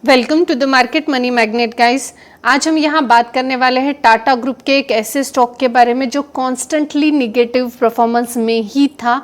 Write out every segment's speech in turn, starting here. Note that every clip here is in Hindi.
Welcome to the market money magnet guys. आज हम यहाँ बात करने वाले हैं टाटा ग्रुप के एक ऐसे स्टॉक के बारे में जो कॉन्स्टेंटली निगेटिव परफॉर्मेंस में ही था,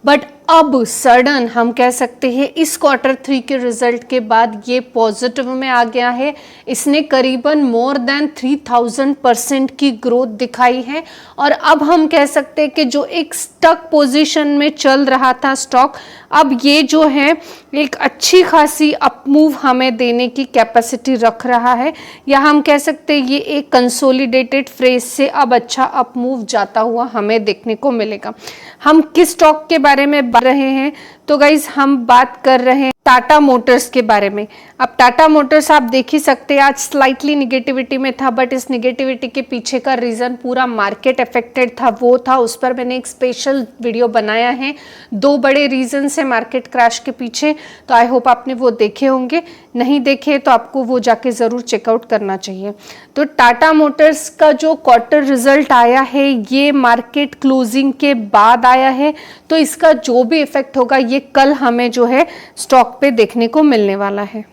बट अब सडन हम कह सकते हैं इस Q3 के रिजल्ट के बाद ये पॉजिटिव में आ गया है। इसने करीबन मोर देन 3000% की ग्रोथ दिखाई है और अब हम कह सकते हैं कि जो एक स्टक पोजीशन में चल रहा था स्टॉक, अब ये जो है एक अच्छी खासी अपमूव हमें देने की कैपेसिटी रख रहा है, या हम कह सकते हैं ये एक कंसोलिडेटेड फ्रेज से अब अच्छा अपमूव जाता हुआ हमें देखने को मिलेगा। हम किस स्टॉक के बारे में बात रहे हैं, तो गाइज हम बात कर रहे हैं टाटा मोटर्स के बारे में। अब टाटा मोटर्स आप देख ही सकते हैं आज स्लाइटली निगेटिविटी में था, बट इस निगेटिविटी के पीछे का रीज़न पूरा मार्केट अफेक्टेड था, वो था, उस पर मैंने एक स्पेशल वीडियो बनाया है। दो बड़े रीजन है मार्केट क्रैश के पीछे, तो आई होप आपने वो देखे होंगे। नहीं देखे तो आपको वो जाके ज़रूर चेकआउट करना चाहिए। तो टाटा मोटर्स का जो क्वार्टर रिजल्ट आया है ये मार्केट क्लोजिंग के बाद आया है, तो इसका जो भी इफेक्ट होगा ये कल हमें जो है स्टॉक पे देखने को मिलने वाला है।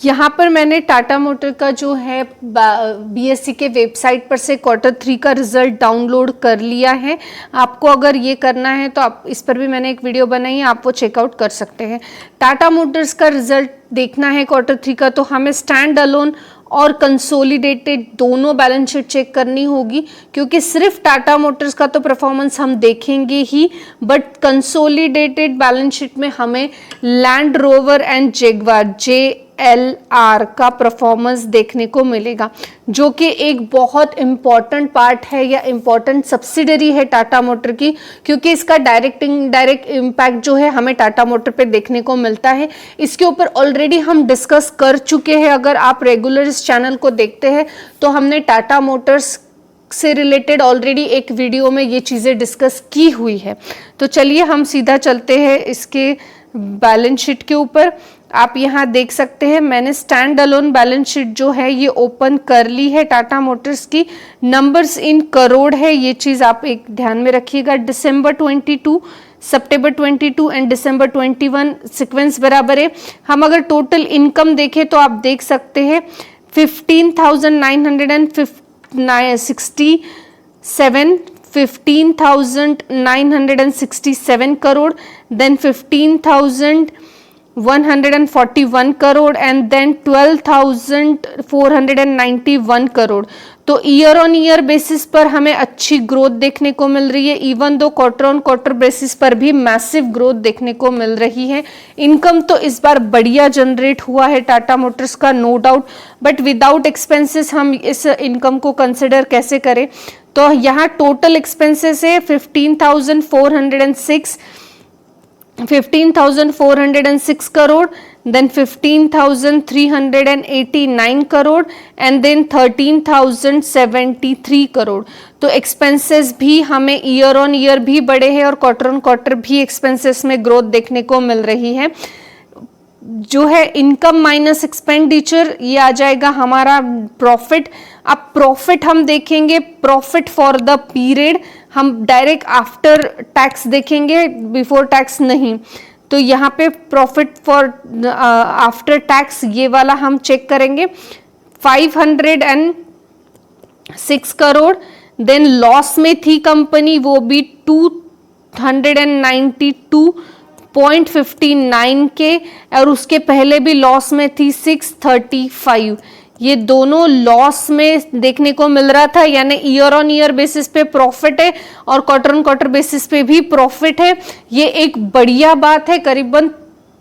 यहाँ पर मैंने टाटा मोटर का जो है BSE के वेबसाइट पर से Q3 का रिजल्ट डाउनलोड कर लिया है। आपको अगर ये करना है तो आप इस पर भी मैंने एक वीडियो बनाई है, आप वो चेकआउट कर सकते हैं। टाटा मोटर्स का रिजल्ट देखना है Q3 का, तो हमें स्टैंड अलोन और कंसोलिडेटेड दोनों बैलेंस शीट चेक करनी होगी, क्योंकि सिर्फ टाटा मोटर्स का तो परफॉर्मेंस हम देखेंगे ही, बट कंसोलिडेटेड बैलेंस शीट में हमें land rover and jaguar JLR का परफॉर्मेंस देखने को मिलेगा, जो कि एक बहुत इम्पॉर्टेंट पार्ट है या इम्पॉर्टेंट सब्सिडरी है टाटा मोटर की, क्योंकि इसका डायरेक्ट इनडायरेक्ट इम्पैक्ट जो है हमें टाटा मोटर पे देखने को मिलता है। इसके ऊपर ऑलरेडी हम डिस्कस कर चुके हैं। अगर आप रेगुलर इस चैनल को देखते हैं तो हमने टाटा मोटर्स से रिलेटेड ऑलरेडी एक वीडियो में ये चीज़ें डिस्कस की हुई है। तो चलिए हम सीधा चलते हैं इसके बैलेंस शीट के ऊपर। आप यहाँ देख सकते हैं मैंने स्टैंड अलोन बैलेंस शीट जो है ये ओपन कर ली है टाटा मोटर्स की। नंबर्स इन करोड़ है, ये चीज़ आप एक ध्यान में रखिएगा। दिसंबर 22, सितंबर 22 एंड दिसंबर 21 सीक्वेंस बराबर है। हम अगर टोटल इनकम देखें तो आप देख सकते हैं 15,967 crore, then 15,141 crore and then 12,491 crore. तो ईयर ऑन ईयर बेसिस पर हमें अच्छी ग्रोथ देखने को मिल रही है, even though quarter on quarter basis पर भी मैसिव ग्रोथ देखने को मिल रही है। इनकम तो इस बार बढ़िया जनरेट हुआ है टाटा मोटर्स का, no doubt, but without expenses हम इस इनकम को कंसिडर कैसे करें, तो यहाँ टोटल एक्सपेंसेस है 15,406 crore, then 15,389 crore and then 13,073 crore. तो एक्सपेंसेस भी हमें ईयर ऑन ईयर भी बढ़े हैं और क्वार्टर ऑन क्वार्टर भी एक्सपेंसेस में ग्रोथ देखने को मिल रही है। जो है इनकम माइनस एक्सपेंडिचर, ये आ जाएगा हमारा प्रॉफिट। अब प्रॉफिट हम देखेंगे, प्रॉफिट फॉर द पीरियड हम डायरेक्ट आफ्टर टैक्स देखेंगे, बिफोर टैक्स नहीं। तो यहाँ पे प्रॉफिट फॉर आफ्टर टैक्स ये वाला हम चेक करेंगे 506 करोड़। देन लॉस में थी कंपनी, वो भी 292.59 के, और उसके पहले भी लॉस में थी 635। ये दोनों लॉस में देखने को मिल रहा था, यानी ईयर ऑन ईयर बेसिस पे प्रॉफिट है और क्वार्टर ऑन क्वार्टर बेसिस पे भी प्रॉफिट है। ये एक बढ़िया बात है, करीबन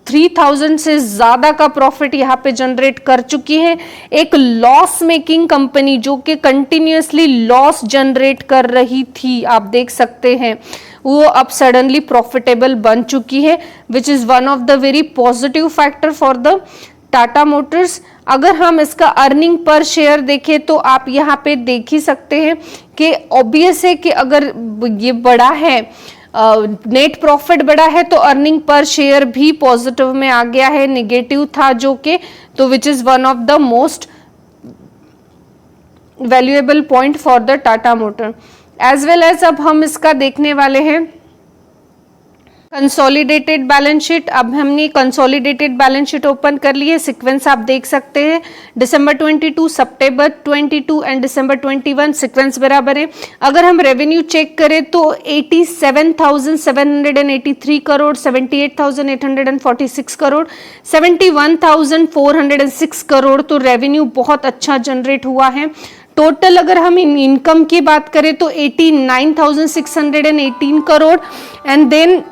3000 से ज़्यादा का प्रॉफिट यहाँ पे जनरेट कर चुकी है। एक लॉस मेकिंग कंपनी जो कि कंटिन्यूसली लॉस जनरेट कर रही थी, आप देख सकते हैं, वो अब सडनली प्रॉफिटेबल बन चुकी है, which is one of the very positive factor for the Tata Motors. अगर हम इसका अर्निंग पर शेयर देखें तो आप यहाँ पे देख ही सकते हैं कि ऑब्वियस है कि अगर ये बड़ा है, नेट प्रॉफिट बड़ा है, तो अर्निंग पर शेयर भी पॉजिटिव में आ गया है, निगेटिव था जो कि, तो which is one of the most valuable point for the Tata motor as well as. अब हम इसका देखने वाले हैं कंसोलिडेटेड बैलेंस शीट, अब हमने कंसोलिडेटेड बैलेंस शीट ओपन कर ली है। सीक्वेंस आप देख सकते हैं, दिसंबर 22, सितंबर 22 एंड दिसंबर 21 सीक्वेंस बराबर है। अगर हम रेवेन्यू चेक करें तो 87,783 करोड़, 78,846 करोड़, 71,406 करोड़, तो रेवेन्यू बहुत अच्छा जनरेट हुआ है। टोटल अगर हम इनकम की बात करें तो 89,618 करोड़ एंड देन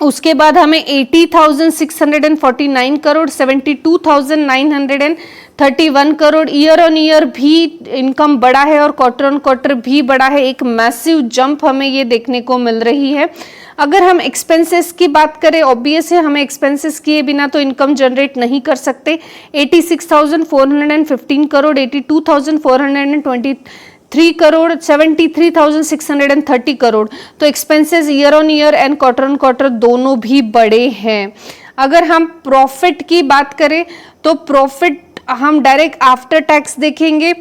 उसके बाद हमें 80,649 crore, 72,931 crore. Year on year भी इनकम बढ़ा है और क्वार्टर ऑन क्वार्टर भी बढ़ा है। एक मैसिव जंप हमें ये देखने को मिल रही है। अगर हम एक्सपेंसेस की बात करें, ऑब्वियस है हमें एक्सपेंसेस किए बिना तो इनकम जनरेट नहीं कर सकते। 86,415 करोड़, 82,423 करोड़, 73,630 करोड़, तो expenses year on year and quarter on quarter दोनों भी बड़े हैं। अगर हम प्रॉफिट की बात करें तो प्रॉफिट हम डायरेक्ट आफ्टर टैक्स देखेंगे।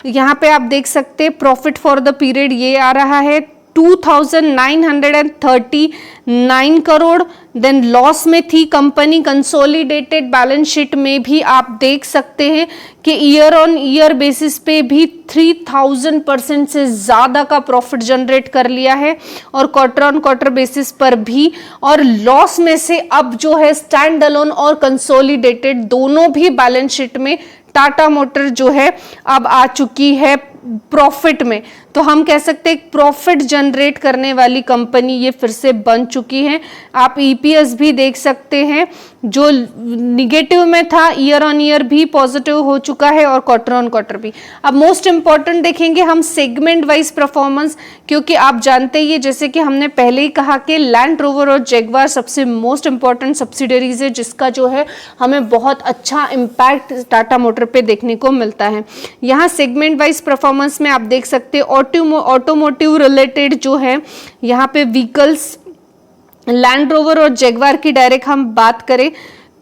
यहाँ पे आप देख सकते हैं प्रॉफिट फॉर द पीरियड ये आ रहा है 2,939 करोड़। देन लॉस में थी कंपनी। कंसोलिडेटेड बैलेंस शीट में भी आप देख सकते हैं कि ईयर ऑन ईयर बेसिस पे भी 3000% से ज़्यादा का प्रॉफिट जनरेट कर लिया है और क्वार्टर ऑन क्वार्टर बेसिस पर भी। और लॉस में से अब जो है स्टैंड अलोन और कंसोलिडेटेड दोनों भी बैलेंस शीट में टाटा मोटर जो है अब आ चुकी है प्रॉफिट में। तो हम कह सकते हैं प्रॉफिट जनरेट करने वाली कंपनी ये फिर से बन चुकी है। आप ईपीएस भी देख सकते हैं, जो निगेटिव में था ईयर ऑन ईयर भी पॉजिटिव हो चुका है और क्वार्टर ऑन क्वार्टर भी। अब मोस्ट इंपॉर्टेंट देखेंगे हम सेगमेंट वाइज परफॉर्मेंस, क्योंकि आप जानते ही जैसे कि हमने पहले ही कहा कि लैंड रोवर और जैगवार सबसे मोस्ट इंपॉर्टेंट सब्सिडरीज है, जिसका जो है हमें बहुत अच्छा इम्पैक्ट टाटा मोटर पे देखने को मिलता है। यहाँ सेगमेंट वाइज परफॉर्मेंस में आप देख सकते हैं ऑटोमोटिव रिलेटेड जो है यहाँ पे व्हीकल्स, लैंड रोवर और जैगवार की डायरेक्ट हम बात करें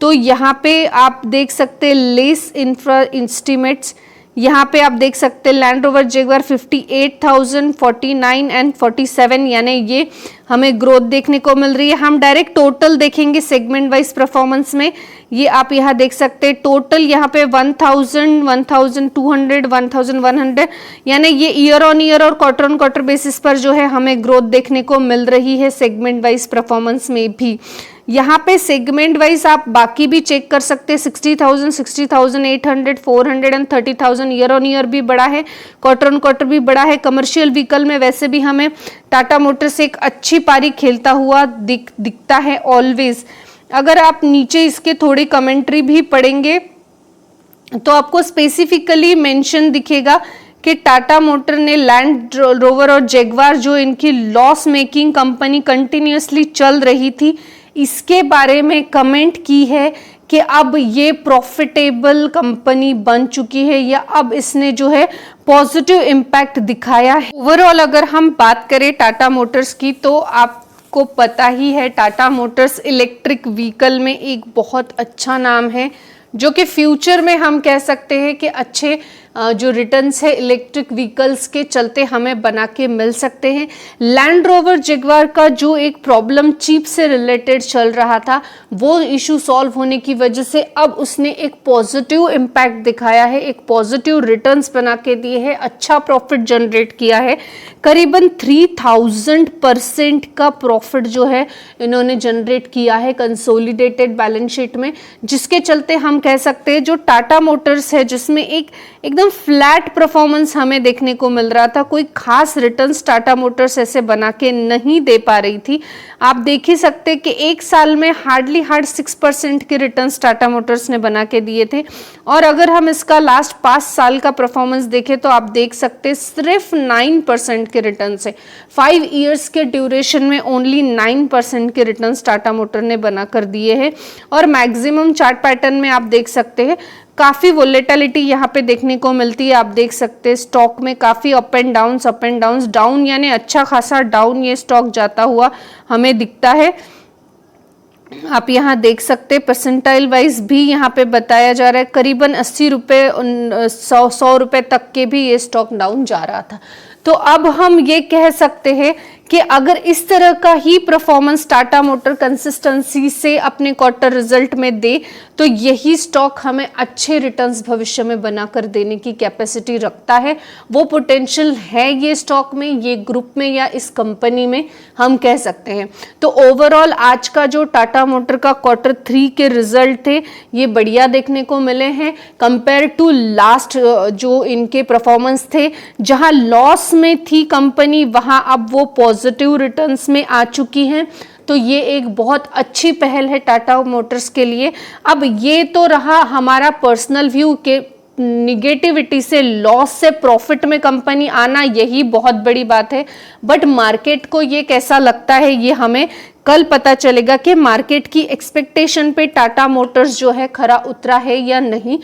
तो यहाँ पे आप देख सकते हैं लेस इंफ्रा एस्टिमेट्स। यहाँ पे आप देख सकते हैं लैंड रोवर जैगवार 58,000, 49 एंड 47, यानी ये हमें ग्रोथ देखने को मिल रही है। हम डायरेक्ट टोटल देखेंगे सेगमेंट वाइज परफॉर्मेंस में। ये आप यहाँ देख सकते हैं टोटल यहाँ पे 1,000, 1,200, 1,100, यानी ये ईयर ऑन ईयर और क्वार्टर ऑन क्वार्टर बेसिस पर जो है हमें ग्रोथ देखने को मिल रही है सेगमेंट वाइज परफॉर्मेंस में भी। यहाँ पे सेगमेंट वाइज आप बाकी भी चेक कर सकते हैं। 60,000, 60,800, 400 एंड 30,000 ईयर ऑन ईयर भी बढ़ा है, क्वार्टर ऑन क्वार्टर भी बढ़ा है। कमर्शियल व्हीकल में वैसे भी हमें टाटा मोटर्स एक अच्छी पारी खेलता हुआ दिखता है ऑलवेज। अगर आप नीचे इसके थोड़ी कमेंट्री भी पढ़ेंगे तो आपको स्पेसिफिकली मेंशन दिखेगा कि टाटा मोटर ने लैंड रोवर और जैगवार जो इनकी लॉस मेकिंग कंपनी कंटिन्यूअसली चल रही थी, इसके बारे में कमेंट की है कि अब ये प्रॉफिटेबल कंपनी बन चुकी है या अब इसने जो है पॉजिटिव इम्पैक्ट दिखाया है। ओवरऑल अगर हम बात करें टाटा मोटर्स की तो आपको पता ही है टाटा मोटर्स इलेक्ट्रिक व्हीकल में एक बहुत अच्छा नाम है, जो कि फ्यूचर में हम कह सकते हैं कि अच्छे जो रिटर्न्स है इलेक्ट्रिक व्हीकल्स के चलते हमें बना के मिल सकते हैं। लैंड रोवर जैगवार का जो एक प्रॉब्लम चिप से रिलेटेड चल रहा था, वो इशू सॉल्व होने की वजह से अब उसने एक पॉजिटिव इम्पैक्ट दिखाया है, एक पॉजिटिव रिटर्न्स बना के दिए हैं, अच्छा प्रॉफिट जनरेट किया है। करीबन 3000% का प्रॉफिट जो है इन्होंने जनरेट किया है कंसोलिडेटेड बैलेंस शीट में, जिसके चलते हम कह सकते हैं जो टाटा मोटर्स है जिसमें एकदम फ्लैट परफॉर्मेंस हमें देखने को मिल रहा था, कोई खास रिटर्न्स टाटा मोटर्स ऐसे बना के नहीं दे पा रही थी। आप देख ही सकते कि एक साल में हार्ड 6% के रिटर्न्स टाटा मोटर्स ने बना के दिए थे। और अगर हम इसका लास्ट 5 साल का परफॉर्मेंस देखें तो आप देख सकते सिर्फ 9% के रिटर्न से 5 इयर्स के ड्यूरेशन में ओनली 9% के रिटर्न्स टाटा मोटर ने बना कर दिए हैं। और मैक्सिमम चार्ट पैटर्न में आप देख सकते हैं काफ़ी वोलेटिलिटी यहाँ पे देखने को मिलती है। आप देख सकते हैं स्टॉक में काफ़ी अप एंड डाउन, डाउन यानी अच्छा खासा डाउन ये स्टॉक जाता हुआ हमें दिखता है। आप यहाँ देख सकते हैं परसेंटाइल वाइज भी यहाँ पे बताया जा रहा है, करीबन 80 रुपये 100 रुपये तक के भी ये स्टॉक डाउन जा रहा था। तो अब हम ये कह सकते हैं कि अगर इस तरह का ही परफॉर्मेंस टाटा मोटर कंसिस्टेंसी से अपने क्वार्टर रिजल्ट में दे तो यही स्टॉक हमें अच्छे रिटर्न्स भविष्य में बनाकर देने की कैपेसिटी रखता है। वो पोटेंशियल है ये स्टॉक में, ये ग्रुप में या इस कंपनी में, हम कह सकते हैं। तो ओवरऑल आज का जो टाटा मोटर का क्वार्टर 3 के रिजल्ट थे ये बढ़िया देखने को मिले हैं कंपेयर टू लास्ट जो इनके परफॉर्मेंस थे, जहां लॉस में थी कंपनी वहां अब वो पॉजिटिव रिटर्न्स में आ चुकी हैं। तो ये एक बहुत अच्छी पहल है टाटा मोटर्स के लिए। अब ये तो रहा हमारा पर्सनल व्यू के निगेटिविटी से, लॉस से प्रॉफिट में कंपनी आना, यही बहुत बड़ी बात है। बट मार्केट को ये कैसा लगता है ये हमें कल पता चलेगा कि मार्केट की एक्सपेक्टेशन पे टाटा मोटर्स जो है खरा उतरा है या नहीं।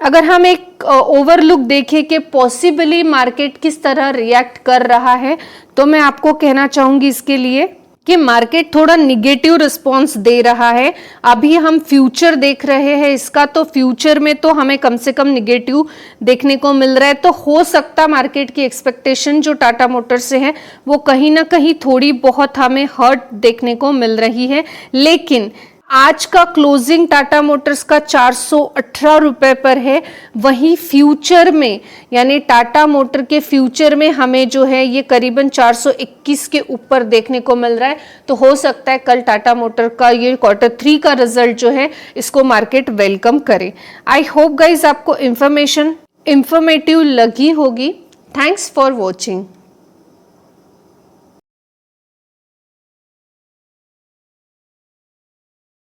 अगर हम एक ओवरलुक देखें कि पॉसिबली मार्केट किस तरह रिएक्ट कर रहा है, तो मैं आपको कहना चाहूंगी इसके लिए कि मार्केट थोड़ा निगेटिव रिस्पॉन्स दे रहा है। अभी हम फ्यूचर देख रहे हैं इसका, तो फ्यूचर में तो हमें कम से कम निगेटिव देखने को मिल रहा है। तो हो सकता मार्केट की एक्सपेक्टेशन जो टाटा मोटर से है वो कहीं ना कहीं थोड़ी बहुत हमें हर्ट देखने को मिल रही है। लेकिन आज का क्लोजिंग टाटा मोटर्स का 418 रुपए पर है, वहीं फ्यूचर में यानी टाटा मोटर के फ्यूचर में हमें जो है ये करीबन 421 के ऊपर देखने को मिल रहा है। तो हो सकता है कल टाटा मोटर का ये क्वार्टर 3 का रिजल्ट जो है इसको मार्केट वेलकम करे। आई होप गाइज आपको इंफॉर्मेटिव लगी होगी। Thanks for watching.